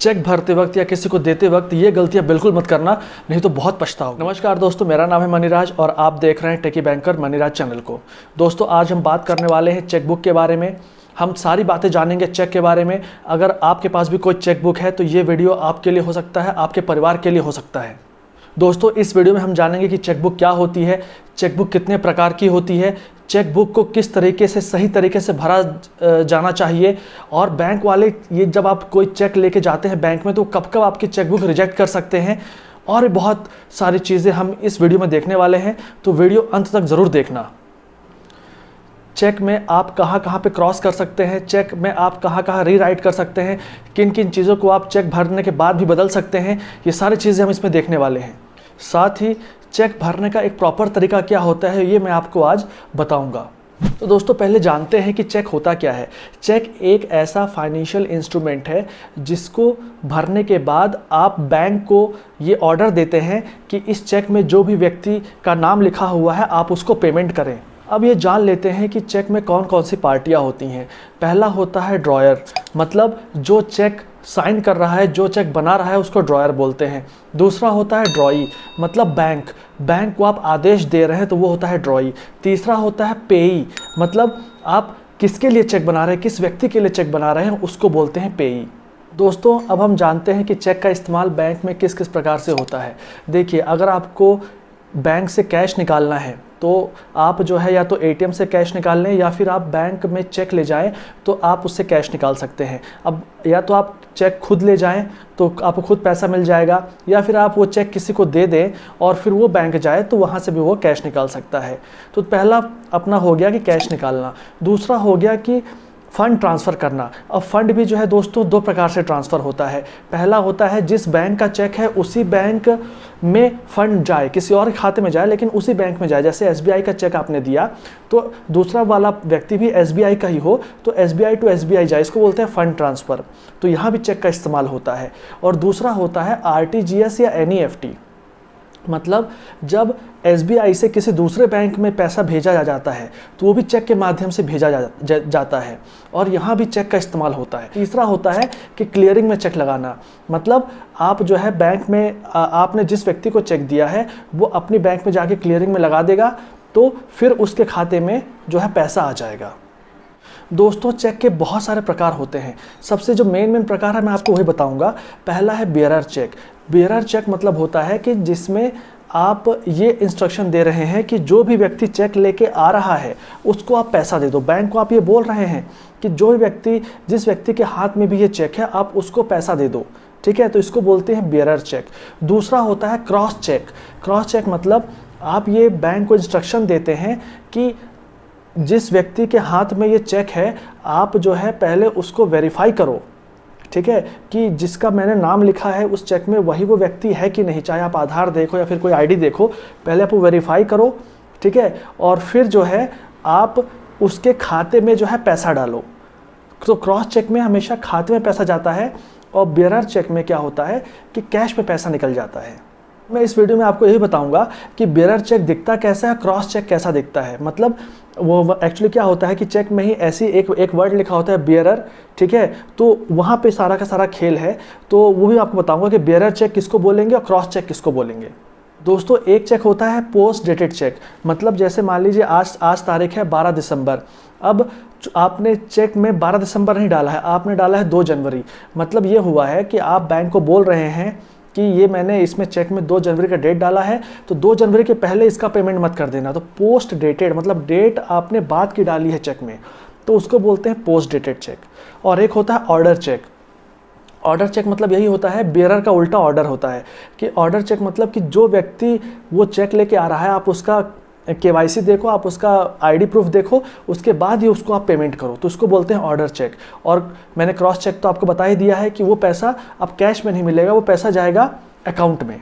Check भरते वक्त या किसी को देते वक्त ये गलतियां बिल्कुल मत करना, नहीं तो बहुत पछताओगे। नमस्कार दोस्तों, मेरा नाम है मनीराज और आप देख रहे हैं टेकी बैंकर मनीराज चैनल को। दोस्तों आज हम बात करने वाले हैं चेकबुक के बारे में। हम सारी बातें जानेंगे चेक के बारे में। अगर आपके पास भी कोई चेकबुक है तो ये वीडियो आपके लिए हो सकता है, आपके परिवार के लिए हो सकता है। दोस्तों इस वीडियो में हम जानेंगे कि चेकबुक क्या होती है, चेकबुक कितने प्रकार की होती है, चेकबुक को किस तरीके से सही तरीके से भरा जाना चाहिए, और बैंक वाले ये जब आप कोई चेक लेके जाते हैं बैंक में तो कब कब आपकी चेकबुक रिजेक्ट कर सकते हैं, और बहुत सारी चीज़ें हम इस वीडियो में देखने वाले हैं। तो वीडियो अंत तक ज़रूर देखना। चेक में आप कहाँ कहाँ पे क्रॉस कर सकते हैं, चेक में आप कहाँ कहाँ रीराइट कर सकते हैं, किन किन चीज़ों को आप चेक भरने के बाद भी बदल सकते हैं, ये सारी चीज़ें हम इसमें देखने वाले हैं। साथ ही चेक भरने का एक प्रॉपर तरीका क्या होता है ये मैं आपको आज बताऊंगा। तो दोस्तों पहले जानते हैं कि चेक होता क्या है। चेक एक ऐसा फाइनेंशियल इंस्ट्रूमेंट है जिसको भरने के बाद आप बैंक को ये ऑर्डर देते हैं कि इस चेक में जो भी व्यक्ति का नाम लिखा हुआ है आप उसको पेमेंट करें। अब ये जान लेते हैं कि चेक में कौन कौन सी पार्टियां होती हैं। पहला होता है ड्रॉयर, मतलब जो चेक साइन कर रहा है, जो चेक बना रहा है उसको ड्रॉयर बोलते हैं। दूसरा होता है ड्रॉई, मतलब बैंक को आप आदेश दे रहे हैं तो वो होता है ड्रॉई। तीसरा होता है पेई, मतलब आप किसके लिए चेक बना रहे हैं, किस व्यक्ति के लिए चेक बना रहे हैं उसको बोलते हैं पेई। दोस्तों अब हम जानते हैं कि चेक का इस्तेमाल बैंक में किस किस प्रकार से होता है। देखिए अगर आपको बैंक से कैश निकालना है तो आप जो है या तो एटीएम से कैश निकाल लें या फिर आप बैंक में चेक ले जाएं तो आप उससे कैश निकाल सकते हैं। अब या तो आप चेक खुद ले जाएं तो आपको खुद पैसा मिल जाएगा, या फिर आप वो चेक किसी को दे दें और फिर वो बैंक जाए तो वहाँ से भी वो कैश निकाल सकता है। तो पहला अपना हो गया कि कैश निकालना। दूसरा हो गया कि फ़ंड ट्रांसफ़र करना। अब फंड भी जो है दोस्तों दो प्रकार से ट्रांसफ़र होता है। पहला होता है जिस बैंक का चेक है उसी बैंक में फ़ंड जाए, किसी और खाते में जाए लेकिन उसी बैंक में जाए। जैसे एसबीआई का चेक आपने दिया तो दूसरा वाला व्यक्ति भी एसबीआई का ही हो तो एसबीआई टू एसबीआई जाए, इसको बोलते हैं फ़ंड ट्रांसफ़र। तो यहाँ भी चेक का इस्तेमाल होता है। और दूसरा होता है आरटीजीएस या एनईएफटी, मतलब जब एसबीआई से किसी दूसरे बैंक में पैसा भेजा जाता है तो वो भी चेक के माध्यम से भेजा जाता है, और यहाँ भी चेक का इस्तेमाल होता है। तीसरा होता है कि क्लियरिंग में चेक लगाना, मतलब आप जो है बैंक में आपने जिस व्यक्ति को चेक दिया है वो अपनी बैंक में जाके क्लियरिंग में लगा देगा तो फिर उसके खाते में जो है पैसा आ जाएगा। दोस्तों चेक के बहुत सारे प्रकार होते हैं। सबसे जो मेन प्रकार है मैं आपको वही बताऊंगा। पहला है बेयरर चेक। बेयरर चेक मतलब होता है कि जिसमें आप ये इंस्ट्रक्शन दे रहे हैं कि जो भी व्यक्ति चेक लेके आ रहा है उसको आप पैसा दे दो। बैंक को आप ये बोल रहे हैं कि जो व्यक्ति जिस व्यक्ति के हाथ में भी ये चेक है आप उसको पैसा दे दो, ठीक है। तो इसको बोलते हैं बेयरर चेक। दूसरा होता है क्रॉस चेक। क्रॉस चेक मतलब आप ये बैंक को इंस्ट्रक्शन देते हैं कि जिस व्यक्ति के हाथ में ये चेक है आप जो है पहले उसको वेरीफाई करो, ठीक है, कि जिसका मैंने नाम लिखा है उस चेक में वही वो व्यक्ति है कि नहीं। चाहे आप आधार देखो या फिर कोई आईडी देखो, पहले आप वो वेरीफाई करो, ठीक है, और फिर जो है आप उसके खाते में जो है पैसा डालो। तो क्रॉस चेक में हमेशा खाते में पैसा जाता है, और बेयरर चेक में क्या होता है कि कैश में पैसा निकल जाता है। मैं इस वीडियो में आपको यही बताऊंगा कि बेयरर चेक दिखता कैसा है, क्रॉस चेक कैसा दिखता है। मतलब वो एक्चुअली क्या होता है कि चेक में ही ऐसी एक वर्ड लिखा होता है बेयरर, ठीक है, तो वहाँ पे सारा का सारा खेल है। तो वो भी आपको बताऊंगा कि बेयरर चेक किसको बोलेंगे और क्रॉस चेक किसको बोलेंगे। दोस्तों एक चेक होता है पोस्ट डेटेड चेक, मतलब जैसे मान लीजिए आज तारीख है 12 दिसंबर। अब आपने चेक में 12 दिसंबर नहीं डाला है, आपने डाला है 2 जनवरी। मतलब ये हुआ है कि आप बैंक को बोल रहे हैं कि ये मैंने इसमें चेक में 2 जनवरी का डेट डाला है तो 2 जनवरी के पहले इसका पेमेंट मत कर देना। तो पोस्ट डेटेड मतलब डेट आपने बाद की डाली है चेक में, तो उसको बोलते हैं पोस्ट डेटेड चेक। और एक होता है ऑर्डर चेक। ऑर्डर चेक मतलब यही होता है, बेयरर का उल्टा ऑर्डर होता है कि ऑर्डर चेक मतलब कि जो व्यक्ति वो चेक लेके आ रहा है आप उसका केवाईसी देखो, आप उसका आईडी प्रूफ देखो, उसके बाद ही उसको आप पेमेंट करो, तो उसको बोलते हैं ऑर्डर चेक। और मैंने क्रॉस चेक तो आपको बता ही दिया है कि वो पैसा अब कैश में नहीं मिलेगा, वो पैसा जाएगा अकाउंट में,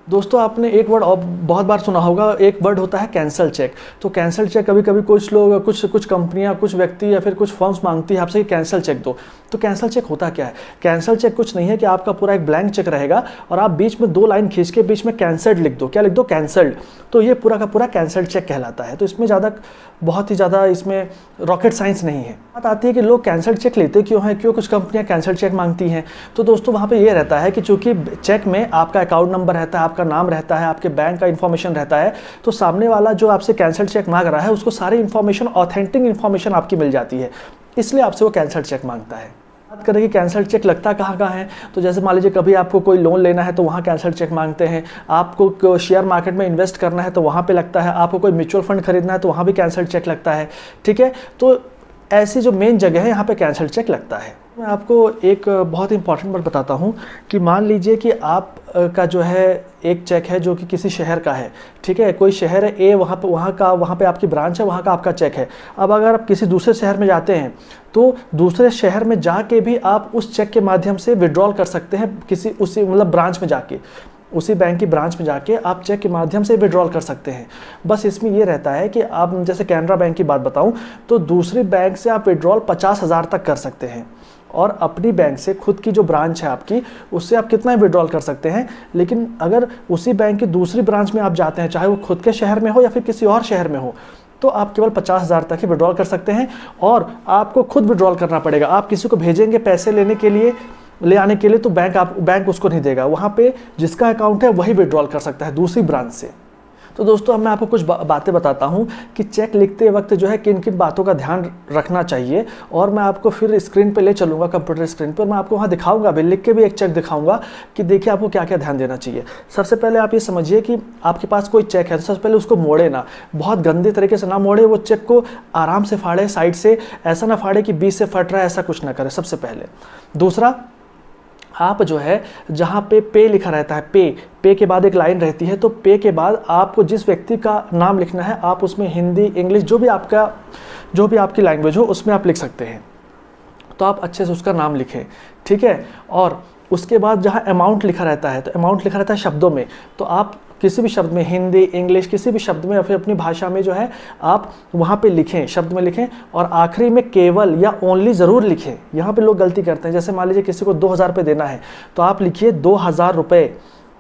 दोस्तों आपने एक वर्ड और बहुत बार सुना होगा, एक वर्ड होता है कैंसल चेक। तो कैंसल चेक कभी कभी कुछ लोग, कुछ कंपनियां, कुछ व्यक्ति या फिर कुछ फर्म्स मांगती है आपसे कि कैंसल चेक दो। तो कैंसल चेक होता क्या है? कैंसल चेक कुछ नहीं है कि आपका पूरा एक ब्लैंक चेक रहेगा और आप बीच में 2 लाइन खींच के बीच में कैंसल्ड लिख दो। क्या लिख दो? कैंसल्ड। तो ये पूरा का पूरा कैंसल्ड चेक कहलाता है। तो इसमें बहुत ही ज़्यादा इसमें रॉकेट साइंस नहीं है। बात आती है कि लोग कैंसल्ड चेक लेते क्यों हैं, क्यों कुछ कंपनियां कैंसल्ड चेक मांगती हैं। तो दोस्तों वहाँ पे ये रहता है कि चूंकि चेक में आपका अकाउंट नंबर रहता है, आपका नाम रहता है, आपके बैंक का इन्फॉर्मेशन रहता है, तो सामने वाला जो आपसे कैंसल्ड चेक मांग रहा है उसको सारी इन्फॉर्मेशन, ऑथेंटिक इन्फॉर्मेशन आपकी मिल जाती है, इसलिए आपसे वो कैंसल्ड चेक मांगता है। बात करें कि कैंसल्ड चेक लगता कहाँ है, तो जैसे मान लीजिए कभी आपको कोई लोन लेना है तो वहाँ कैंसल्ड चेक मांगते हैं, आपको शेयर मार्केट में इन्वेस्ट करना है तो वहाँ पे लगता है, आपको कोई म्यूचुअल फंड खरीदना है तो वहाँ भी कैंसल्ड चेक लगता है। ठीक है, तो ऐसी जो मेन जगह है यहाँ पे कैंसल्ड चेक लगता है। मैं आपको एक बहुत इंपॉर्टेंट बात बताता हूँ कि मान लीजिए कि आप का जो है एक चेक है जो कि किसी शहर का है। ठीक है, कोई शहर है ए, वहाँ पे आपकी ब्रांच है, वहाँ का आपका चेक है। अब अगर आप किसी दूसरे शहर में जाते हैं तो दूसरे शहर में जाके भी आप उस चेक के माध्यम से विड्रॉल कर सकते हैं, उसी मतलब ब्रांच में जाके, उसी बैंक की ब्रांच में जाके आप चेक के माध्यम से विड्रॉल कर सकते हैं। बस इसमें ये रहता है कि आप, जैसे कैनरा बैंक की बात बताऊं तो दूसरी बैंक से आप विड्रॉल 50,000 तक कर सकते हैं और अपनी बैंक से, खुद की जो ब्रांच है आपकी, उससे आप कितना विड्रॉल कर सकते हैं। लेकिन अगर उसी बैंक की दूसरी ब्रांच में आप जाते हैं, चाहे वो खुद के शहर में हो या फिर किसी और शहर में हो, तो आप केवल 50,000 तक ही विड्रॉल कर सकते हैं और आपको खुद विड्रॉल करना पड़ेगा। आप किसी को भेजेंगे पैसे ले आने के लिए तो बैंक उसको नहीं देगा, वहाँ पे जिसका अकाउंट है वही विड्रॉल कर सकता है दूसरी ब्रांच से। तो दोस्तों अब मैं आपको कुछ बातें बताता हूँ कि चेक लिखते वक्त जो है किन किन बातों का ध्यान रखना चाहिए, और मैं आपको फिर स्क्रीन पे ले चलूँगा, कंप्यूटर स्क्रीन पर मैं आपको वहाँ दिखाऊंगा, अभी लिख के भी एक चेक दिखाऊंगा कि देखिए आपको क्या क्या ध्यान देना चाहिए। सबसे पहले आप ये समझिए कि आपके पास कोई चेक है तो सबसे पहले उसको मोड़े ना, बहुत गंदे तरीके से ना मोड़े, वो चेक को आराम से फाड़े साइड से, ऐसा ना फाड़े कि बीच से फट रहा है, ऐसा कुछ ना करे सबसे पहले। दूसरा, आप जो है जहाँ पे लिखा रहता है, पे के बाद एक लाइन रहती है, तो पे के बाद आपको जिस व्यक्ति का नाम लिखना है आप उसमें हिंदी, इंग्लिश, जो भी आपकी लैंग्वेज हो उसमें आप लिख सकते हैं। तो आप अच्छे से उसका नाम लिखें। ठीक है, और उसके बाद जहाँ अमाउंट लिखा रहता है, तो अमाउंट लिखा रहता है शब्दों में, तो आप किसी भी शब्द में, हिंदी, इंग्लिश, किसी भी शब्द में या फिर अपनी भाषा में जो है आप वहाँ पे लिखें, शब्द में लिखें। और आखिरी में केवल या ओनली ज़रूर लिखें। यहाँ पे लोग गलती करते हैं, जैसे मान लीजिए किसी को 2,000 रुपये देना है तो आप लिखिए 2,000 रुपये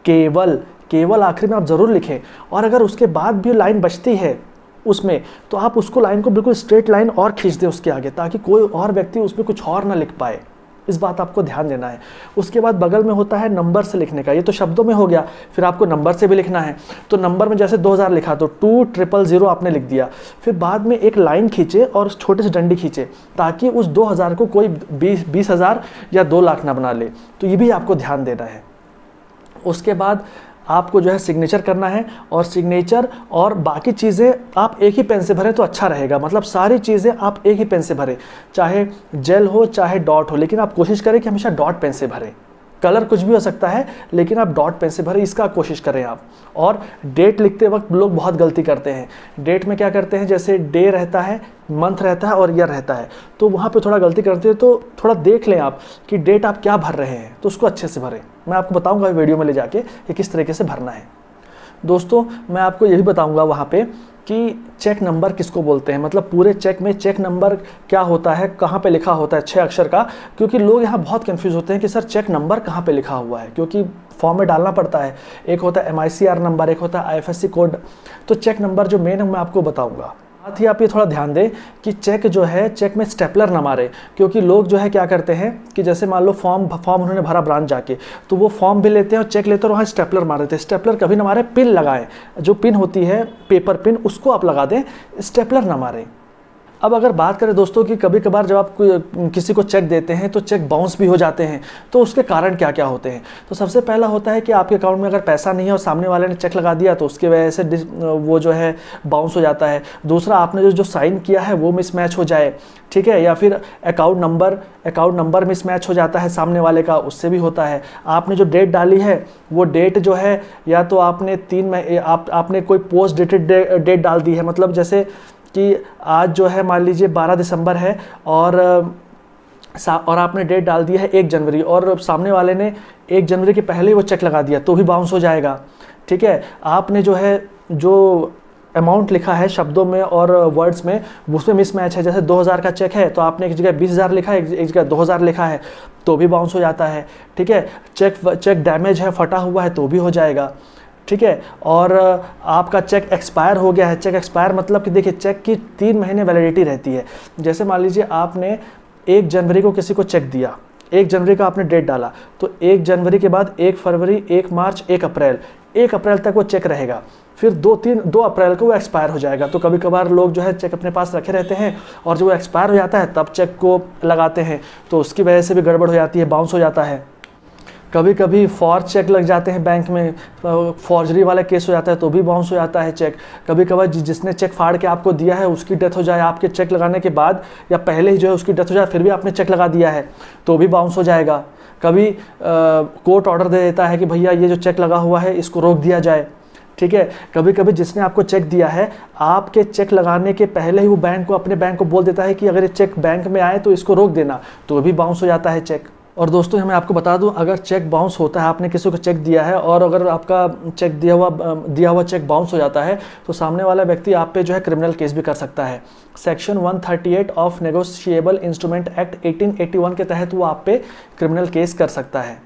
केवल आखिरी में आप ज़रूर लिखें। और अगर उसके बाद भी लाइन बचती है उसमें, तो आप उसको लाइन को बिल्कुल स्ट्रेट लाइन और खींच दें उसके आगे, ताकि कोई और व्यक्ति उसमें कुछ और ना लिख पाए। इस बात आपको ध्यान देना है। उसके बाद बगल में होता है नंबर से लिखने का, ये तो शब्दों में हो गया, फिर आपको नंबर से भी लिखना है। तो नंबर में जैसे 2,000 लिखा तो 2,000 आपने लिख दिया, फिर बाद में एक लाइन खींचे और छोटे से डंडी खींचे, ताकि उस 2,000 को कोई 20,000 या 2 लाख ना बना ले। तो ये भी आपको ध्यान देना है। उसके बाद आपको जो है सिग्नेचर करना है, और सिग्नेचर और बाकी चीज़ें आप एक ही पेन से भरें तो अच्छा रहेगा। मतलब सारी चीज़ें आप एक ही पेन से भरें, चाहे जेल हो चाहे डॉट हो, लेकिन आप कोशिश करें कि हमेशा डॉट पेन से भरें। कलर कुछ भी हो सकता है, लेकिन आप डॉट पेन से भरें, इसका कोशिश करें आप। और डेट लिखते वक्त लोग बहुत गलती करते हैं। डेट में क्या करते हैं, जैसे डे रहता है, मंथ रहता है और ईयर रहता है, तो वहाँ पे थोड़ा गलती करते हैं। तो थोड़ा देख लें आप कि डेट आप क्या भर रहे हैं, तो उसको अच्छे से भरें। मैं आपको बताऊँगा वीडियो में ले जाके कि किस तरीके से भरना है। दोस्तों मैं आपको यही बताऊँगा वहाँ पे कि चेक नंबर किसको बोलते हैं, मतलब पूरे चेक में चेक नंबर क्या होता है, कहाँ पे लिखा होता है 6 अक्षर का। क्योंकि लोग यहाँ बहुत कंफ्यूज होते हैं कि सर चेक नंबर कहाँ पे लिखा हुआ है, क्योंकि फॉर्म में डालना पड़ता है। एक होता है MICR नंबर, एक होता है IFSC कोड। तो चेक नंबर जो मेन है मैं आपको बताऊँगा। साथ ही आप ये थोड़ा ध्यान दें कि चेक जो है, चेक में स्टेपलर ना मारे, क्योंकि लोग जो है क्या करते हैं कि जैसे मान लो फॉर्म उन्होंने भरा ब्रांच जाके, तो वो फॉर्म भी लेते हैं और चेक लेते हैं और वहाँ स्टेपलर मार देते हैं। स्टेपलर कभी ना मारे, पिन लगाएं, जो पिन होती है पेपर पिन, उसको आप लगा दें, स्टेपलर ना मारें। अब अगर बात करें दोस्तों कि कभी कभार जब आप किसी को चेक देते हैं तो चेक बाउंस भी हो जाते हैं, तो उसके कारण क्या क्या होते हैं। तो सबसे पहला होता है कि आपके अकाउंट में अगर पैसा नहीं है और सामने वाले ने चेक लगा दिया, तो उसकी वजह से वो जो है बाउंस हो जाता है। दूसरा, आपने जो साइन किया है वो मिसमैच हो जाए, ठीक है, या फिर अकाउंट नंबर मिसमैच हो जाता है सामने वाले का, उससे भी होता है। आपने जो डेट डाली है वो डेट जो है, या तो आपने आपने कोई पोस्ट डेटेड डेट डाल दी है, मतलब जैसे कि आज जो है मान लीजिए 12 दिसंबर है और और आपने डेट डाल दी है 1 जनवरी और सामने वाले ने 1 जनवरी के पहले ही वो चेक लगा दिया तो भी बाउंस हो जाएगा। ठीक है, आपने जो है जो अमाउंट लिखा है शब्दों में और वर्ड्स में उसमें मिसमैच है। जैसे 2000 का चेक है तो आपने एक जगह 20,000 लिखा है, एक जगह 2000 लिखा है तो भी बाउंस हो जाता है। ठीक है, चेक डैमेज है, फटा हुआ है तो भी हो जाएगा। ठीक है, और आपका चेक एक्सपायर हो गया है। चेक एक्सपायर मतलब कि देखिए चेक की 3 महीने वैलिडिटी रहती है। जैसे मान लीजिए आपने 1 जनवरी को किसी को चेक दिया, 1 जनवरी का आपने डेट डाला तो 1 जनवरी के बाद 1 फरवरी, 1 मार्च, 1 अप्रैल, 1 अप्रैल तक वो चेक रहेगा। फिर 2 अप्रैल को वो एक्सपायर हो जाएगा। तो कभी कभार लोग जो है चेक अपने पास रखे रहते हैं और जब वो एक्सपायर हो जाता है तब चेक को लगाते हैं तो उसकी वजह से भी गड़बड़ हो जाती है, बाउंस हो जाता है। कभी कभी फॉर्ज चेक लग जाते हैं बैंक में, फॉर्जरी वाला केस हो जाता है तो भी बाउंस हो जाता है चेक। कभी कभार जिसने चेक फाड़ के आपको दिया है उसकी डेथ हो जाए आपके चेक लगाने के बाद या पहले ही जो है उसकी डेथ हो जाए फिर भी आपने चेक लगा दिया है तो भी बाउंस हो जाएगा। कभी कोर्ट ऑर्डर दे देता है कि भैया ये जो चेक लगा हुआ है इसको रोक दिया जाए। ठीक है, कभी कभी जिसने आपको चेक दिया है आपके चेक लगाने के पहले ही वो अपने बैंक को बोल देता है कि अगर ये चेक बैंक में आए तो इसको रोक देना, तो भी बाउंस हो जाता है चेक। और दोस्तों मैं आपको बता दूं, अगर चेक बाउंस होता है, आपने किसी को चेक दिया है और अगर आपका चेक दिया हुआ चेक बाउंस हो जाता है तो सामने वाला व्यक्ति आप पे जो है क्रिमिनल केस भी कर सकता है। Section 138 of negotiable instrument act 1881 के तहत वो आप पे क्रिमिनल केस कर सकता है।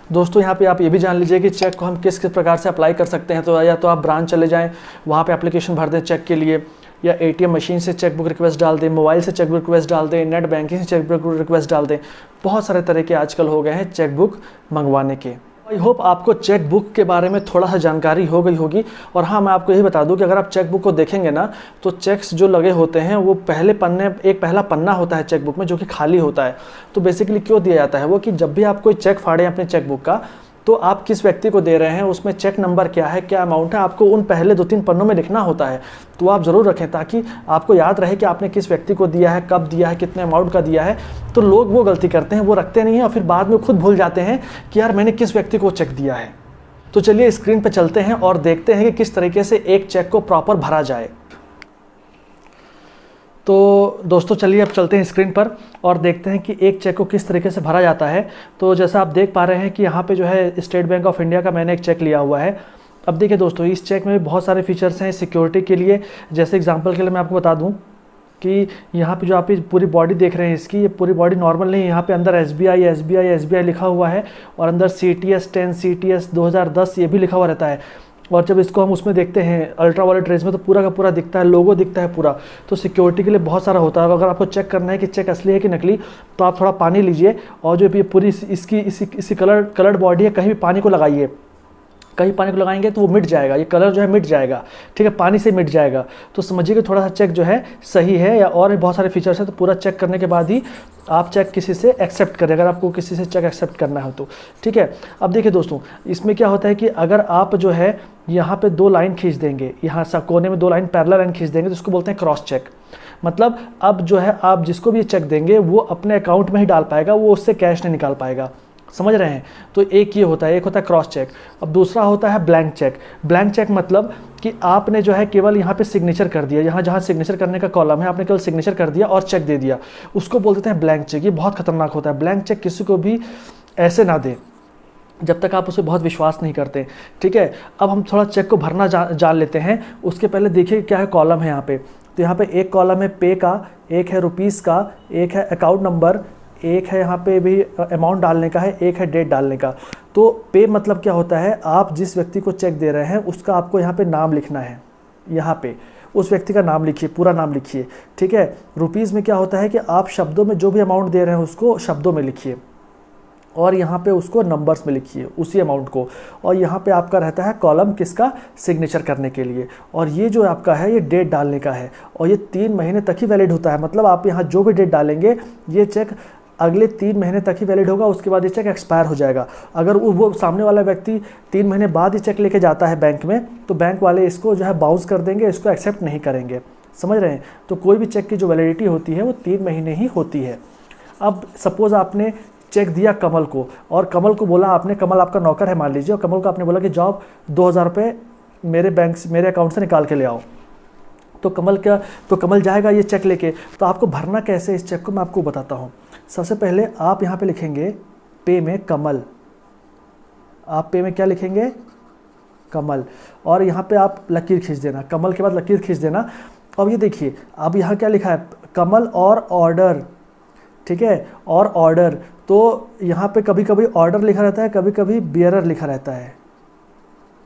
दोस्तों यहाँ पे आप ये भी जान लीजिए कि चेक को हम किस किस प्रकार से अप्लाई कर सकते हैं। तो या तो आप ब्रांच चले जाएं, वहाँ पे एप्लीकेशन भर दें चेक के लिए, या एटीएम मशीन से चेकबुक रिक्वेस्ट डाल दें, मोबाइल से चेकबुक रिक्वेस्ट डाल दें, नेट बैंकिंग से चेकबुक रिक्वेस्ट डाल दें। बहुत सारे तरह के आजकल हो गए हैं चेकबुक मंगवाने के। आई होप आपको चेक बुक के बारे में थोड़ा सा जानकारी हो गई होगी। और हाँ, मैं आपको यही बता दूं कि अगर आप चेक बुक को देखेंगे ना तो चेक्स जो लगे होते हैं वो एक पहला पन्ना होता है चेक बुक में जो कि खाली होता है। तो बेसिकली क्यों दिया जाता है वो कि जब भी आप कोई चेक फाड़ें अपने चेक बुक का तो आप किस व्यक्ति को दे रहे हैं, उसमें चेक नंबर क्या है, क्या अमाउंट है, आपको उन पहले 2-3 पन्नों में लिखना होता है। तो आप ज़रूर रखें ताकि आपको याद रहे कि आपने किस व्यक्ति को दिया है, कब दिया है, कितने अमाउंट का दिया है। तो लोग वो गलती करते हैं, वो रखते नहीं हैं और फिर बाद में खुद भूल जाते हैं कि यार मैंने किस व्यक्ति को चेक दिया है। तो चलिए स्क्रीन पर चलते हैं और देखते हैं कि किस तरीके से एक चेक को प्रॉपर भरा जाए। तो दोस्तों चलिए अब चलते हैं स्क्रीन पर और देखते हैं कि एक चेक को किस तरीके से भरा जाता है। तो जैसा आप देख पा रहे हैं कि यहाँ पे जो है स्टेट बैंक ऑफ इंडिया का मैंने एक चेक लिया हुआ है। अब देखिए दोस्तों, इस चेक में भी बहुत सारे फीचर्स हैं सिक्योरिटी के लिए। जैसे एग्जांपल के लिए मैं आपको बता दूं कि यहाँ पे जो आप पूरी बॉडी देख रहे हैं इसकी, ये पूरी बॉडी नॉर्मल नहीं है। यहाँ पे अंदर SBI लिखा हुआ है और अंदर CTS 10 CTS 2010 ये भी लिखा हुआ रहता है। और जब इसको हम उसमें देखते हैं अल्ट्रा वायलेट रेज में तो पूरा का पूरा दिखता है, लोगो दिखता है पूरा। तो सिक्योरिटी के लिए बहुत सारा होता है। अगर आपको चेक करना है कि चेक असली है कि नकली तो आप थोड़ा पानी लीजिए और जो ये पूरी इसी कलर्ड बॉडी है कहीं भी पानी को लगाइए। कहीं पानी को लगाएंगे तो वो मिट जाएगा, ये कलर जो है मिट जाएगा। ठीक है, पानी से मिट जाएगा। तो समझिए कि थोड़ा सा चेक जो है सही है या और भी बहुत सारे फीचर्स हैं। तो पूरा चेक करने के बाद ही आप चेक किसी से एक्सेप्ट करें, अगर आपको किसी से चेक एक्सेप्ट करना हो तो। ठीक है, अब देखिए दोस्तों, इसमें क्या होता है कि अगर आप जो है यहाँ पे 2 लाइन खींच देंगे, यहाँ सा कोने में 2 लाइन पैरेलल लाइन खींच देंगे तो इसको बोलते हैं क्रॉस चेक। मतलब अब जो है आप जिसको भी चेक देंगे वो अपने अकाउंट में ही डाल पाएगा, वो उससे कैश नहीं निकाल पाएगा। समझ रहे हैं? तो एक ये होता है, एक होता है क्रॉस चेक। अब दूसरा होता है ब्लैंक चेक। ब्लैंक चेक मतलब कि आपने जो है केवल यहाँ पे सिग्नेचर कर दिया, यहाँ जहाँ सिग्नेचर करने का कॉलम है आपने केवल सिग्नेचर कर दिया और चेक दे दिया, उसको बोल देते हैं ब्लैंक चेक। ये बहुत खतरनाक होता है। ब्लैंक चेक किसी को भी ऐसे ना दें जब तक आप उसे बहुत विश्वास नहीं करते। ठीक है, अब हम थोड़ा चेक को भरना जान लेते हैं। उसके पहले देखिए क्या है कॉलम है यहाँ पे। तो यहाँ पे एक कॉलम है पे का, एक है रुपीज़ का, एक है अकाउंट नंबर, एक है यहाँ पे भी अमाउंट डालने का है, एक है डेट डालने का। तो पे मतलब क्या होता है, आप जिस व्यक्ति को चेक दे रहे हैं उसका आपको यहाँ पे नाम लिखना है। यहाँ पे उस व्यक्ति का नाम लिखिए, पूरा नाम लिखिए। ठीक है, रुपीज़ में क्या होता है कि आप शब्दों में जो भी अमाउंट दे रहे हैं उसको शब्दों में लिखिए और यहाँ पे उसको नंबर्स में लिखिए उसी अमाउंट को। और यहाँ पे आपका रहता है कॉलम किसका, सिग्नेचर करने के लिए। और ये जो आपका है ये डेट डालने का है और ये 3 महीने तक ही वैलिड होता है। मतलब आप यहाँ जो भी डेट डालेंगे ये चेक अगले 3 महीने तक ही वैलिड होगा, उसके बाद ये चेक एक्सपायर हो जाएगा। अगर वो सामने वाला व्यक्ति 3 महीने बाद ही चेक लेके जाता है बैंक में तो बैंक वाले इसको जो है बाउंस कर देंगे, इसको एक्सेप्ट नहीं करेंगे। समझ रहे हैं? तो कोई भी चेक की जो वैलिडिटी होती है वो 3 महीने ही होती है। अब सपोज़ आपने चेक दिया कमल को और कमल को बोला आपने, कमल आपका नौकर है मान लीजिए, और कमल को आपने बोला कि जाओ 2000 रुपये मेरे अकाउंट से निकाल के ले आओ। तो कमल जाएगा ये चेक लेके। तो आपको भरना कैसे इस चेक को मैं आपको बताता हूँ। सबसे पहले आप यहाँ पे लिखेंगे पे में कमल, आप पे में क्या लिखेंगे, कमल, और यहाँ पे आप लकीर खींच देना, कमल के बाद लकीर खींच देना। अब ये देखिए अब यहाँ क्या लिखा है, कमल और ऑर्डर, ठीक है, और ऑर्डर। तो यहाँ पे कभी कभी ऑर्डर लिखा रहता है, कभी कभी बियरर लिखा रहता है,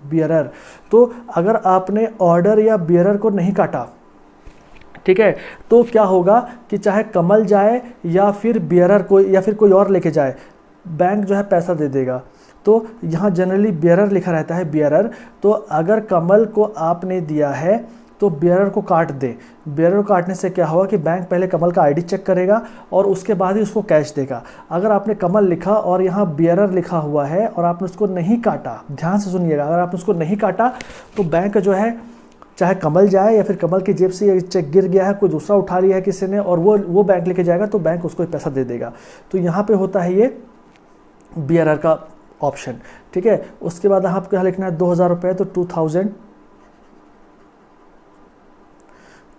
बियरर। तो अगर आपने ऑर्डर या बियरर को नहीं काटा, ठीक है, तो क्या होगा कि चाहे कमल जाए या फिर बियरर कोई या फिर कोई और लेके जाए, बैंक जो है पैसा दे देगा। तो यहाँ जनरली बियरर लिखा रहता है, बियरर। तो अगर कमल को आपने दिया है तो बियरर को काट दे। बियरर को काटने से क्या होगा कि बैंक पहले कमल का आईडी चेक करेगा और उसके बाद ही उसको कैश देगा। अगर आपने कमल लिखा और यहाँ बियरर लिखा हुआ है और आपने उसको नहीं काटा, ध्यान से सुनिएगा, अगर आपने उसको नहीं काटा तो बैंक जो है, चाहे कमल जाए या फिर कमल की जेब से ये चेक गिर गया है, कोई दूसरा उठा लिया है किसी ने और वो बैंक लेके जाएगा तो बैंक उसको पैसा दे देगा। तो यहाँ पे होता है ये बियरर का ऑप्शन, ठीक है। उसके बाद आपको यहाँ लिखना है 2000 रुपये, तो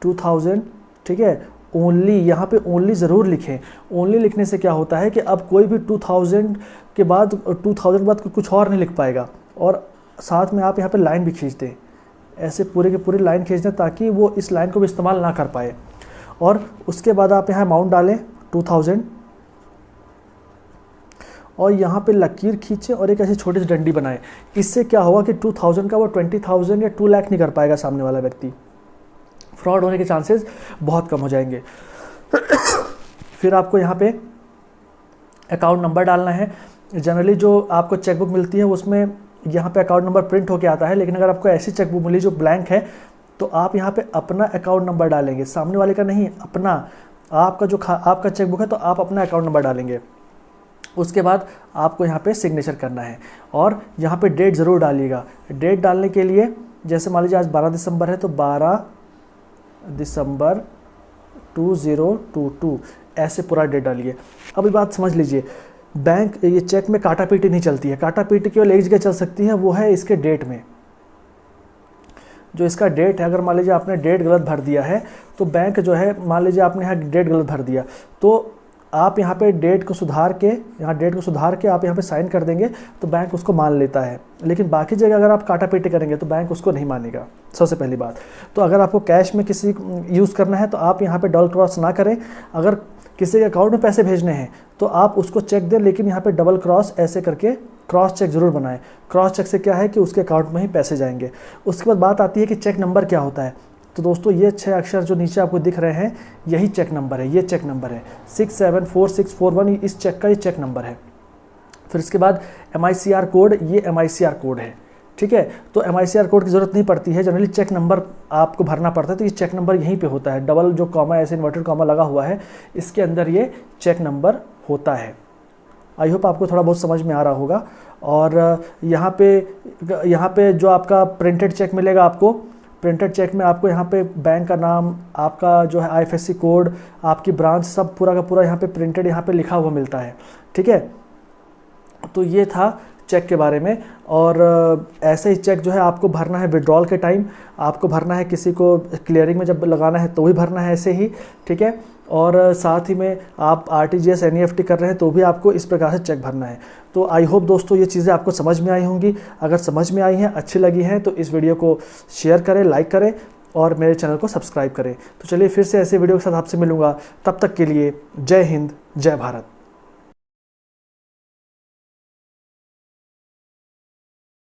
2000, ठीक है। ओनली, यहाँ पे ओनली ज़रूर लिखें। ओनली लिखने से क्या होता है कि अब कोई भी 2000 के बाद कुछ और नहीं लिख पाएगा। और साथ में आप यहाँ पे लाइन भी खींच दें, ऐसे पूरे के पूरे लाइन खींच दें ताकि वो इस लाइन को भी इस्तेमाल ना कर पाए। और उसके बाद आप यहाँ अमाउंट डालें 2000 और यहाँ पे लकीर खींचे और एक ऐसी छोटी सी डंडी बनाएं। इससे क्या होगा कि 2000 का वो 20,000 या 2 लाख नहीं कर पाएगा सामने वाला व्यक्ति। फ्रॉड होने के चांसेस बहुत कम हो जाएंगे। फिर आपको यहाँ पे अकाउंट नंबर डालना है। जनरली जो आपको चेकबुक मिलती है उसमें यहाँ पे अकाउंट नंबर प्रिंट होके आता है, लेकिन अगर आपको ऐसी चेकबुक मिली जो ब्लैंक है तो आप यहाँ पे अपना अकाउंट नंबर डालेंगे, सामने वाले का नहीं, अपना। आपका जो आपका चेकबुक है तो आप अपना अकाउंट नंबर डालेंगे। उसके बाद आपको यहाँ पे सिग्नेचर करना है और यहाँ पे डेट ज़रूर डालिएगा। डेट डालने के लिए जैसे मान लीजिए आज 12 दिसंबर है तो 12 दिसंबर 2022 ऐसे पूरा डेट डालिए। अब ये बात समझ लीजिए, बैंक ये चेक में काटा पीटी नहीं चलती है। काटा पीटी केवल एक जगह चल सकती है, वो है इसके डेट में। जो इसका डेट है, अगर मान लीजिए आपने डेट गलत भर दिया है तो बैंक जो है, मान लीजिए आपने यहाँ डेट गलत भर दिया तो आप यहाँ पे डेट को सुधार के आप यहाँ पे साइन कर देंगे तो बैंक उसको मान लेता है। लेकिन बाकी जगह अगर आप काटा पीटी करेंगे तो बैंक उसको नहीं मानेगा, सबसे पहली बात। तो अगर आपको कैश में किसी यूज़ करना है तो आप यहाँ पे डबल क्रॉस ना करें। अगर किसी के अकाउंट में पैसे भेजने हैं तो आप उसको चेक दें, लेकिन यहाँ पे डबल क्रॉस ऐसे करके क्रॉस चेक ज़रूर बनाएं। क्रॉस चेक से क्या है कि उसके अकाउंट में ही पैसे जाएंगे। उसके बाद बात आती है कि चेक नंबर क्या होता है। तो दोस्तों ये 6 अक्षर जो नीचे आपको दिख रहे हैं यही चेक नंबर है। ये चेक नंबर है 674641, इस चेक का ये चेक नंबर है। फिर इसके बाद MICR कोड, ये MICR कोड है, ठीक है। तो MICR कोड की ज़रूरत नहीं पड़ती है, जनरली चेक नंबर आपको भरना पड़ता है। तो ये चेक नंबर यहीं पे होता है, डबल जो कॉमा ऐसे इन्वर्टेड कॉमा लगा हुआ है इसके अंदर ये चेक नंबर होता है। आई होप आपको थोड़ा बहुत समझ में आ रहा होगा। और यहाँ पे जो आपका प्रिंटेड चेक मिलेगा आपको, प्रिंटेड चेक में आपको यहाँ पे बैंक का नाम, आपका जो है IFSC कोड, आपकी ब्रांच, सब पूरा का पूरा यहाँ पे प्रिंटेड यहाँ पे लिखा हुआ मिलता है, ठीक है। तो ये था चेक के बारे में। और ऐसे ही चेक जो है आपको भरना है विड्रॉल के टाइम, आपको भरना है, किसी को क्लियरिंग में जब लगाना है तो भी भरना है ऐसे ही, ठीक है। और साथ ही में आप RTGS NEFT कर रहे हैं तो भी आपको इस प्रकार से चेक भरना है। तो आई होप दोस्तों ये चीज़ें आपको समझ में आई होंगी। अगर समझ में आई हैं, अच्छी लगी हैं तो इस वीडियो को शेयर करें, लाइक करें और मेरे चैनल को सब्सक्राइब करें। तो चलिए फिर से ऐसे वीडियो के साथ आपसे मिलूँगा, तब तक के लिए जय हिंद, जय भारत।